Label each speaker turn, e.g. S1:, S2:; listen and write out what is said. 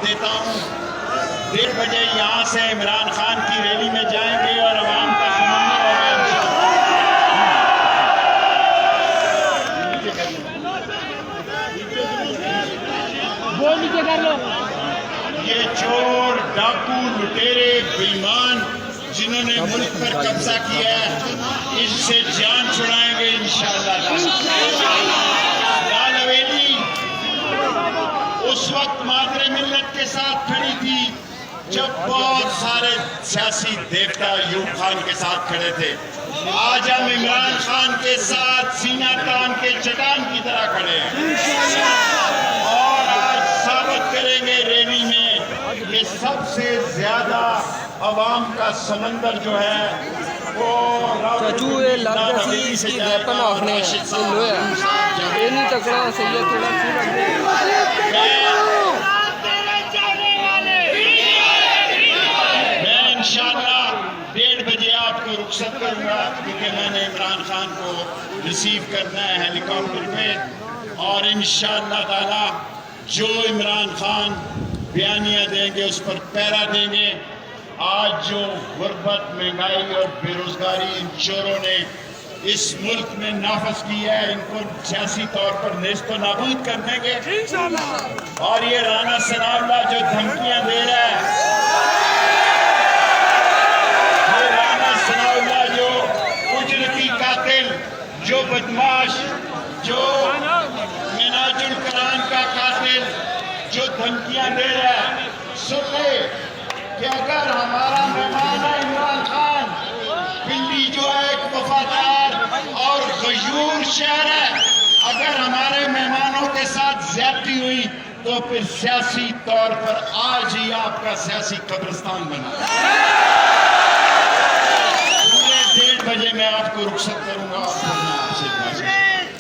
S1: دیتا ہوں 1:30 بجے یہاں سے عمران خان کی ریلی میں جائیں گے اور عوام کا سمندر ہوگا یہ چور ڈاکو لٹیرے بےایمان جنہوں نے ملک پر قبضہ کیا ہے اس سے جان چھڑائیں گے انشاءاللہ۔ لال حویلی اس وقت مادر ملت کے ساتھ کھڑی تھی جب بہت سارے سیاسی دیوتا ایوب خان کے ساتھ کھڑے تھے۔ آج ہم عمران خان کے ساتھ سینہ تان کے چٹان کی طرح کھڑے ہیں اور آج ثابت کریں گے ریلی میں کہ سب سے زیادہ عوام کا سمندر جو ہے وہ
S2: چاچو یہ لگ جیسی اس کی ویپن آخنے ہیں یہ لویا یہ نہیں تکڑا سید تھوڑا سی رکھ دے
S1: میں انشاءاللہ 1:30 بجے آپ کو رخصت کروں گا کیونکہ میں نے عمران خان کو ریسیو کرنا ہے ہیلی کاپٹر میں اور انشاءاللہ تعالی جو عمران خان بیانیہ دیں گے اس پر پیرا دیں گے۔ آج جو غربت مہنگائی اور بے روزگاری ان چوروں نے اس ملک میں نافذ کی ہے ان کو سیاسی طور پر نیست و نابود کر دیں گے اور یہ رانا ثناء اللہ جو دھمکیاں دے رہا ہے یہ رانا ثناء اللہ جو اجرتی قاتل جو بدماش جو مناج القرآن کا قاتل جو دھمکیاں دے رہا ہے سن لے کہ اگر ہمارا مہمان ہے عمران خان پنڈی جو ہے ایک وفادار اور غیور شہر ہے اگر ہمارے مہمانوں کے ساتھ زیادتی ہوئی تو پھر سیاسی طور پر آج ہی آپ کا سیاسی قبرستان بنا 1:30 بجے میں آپ کو رخصت کروں گا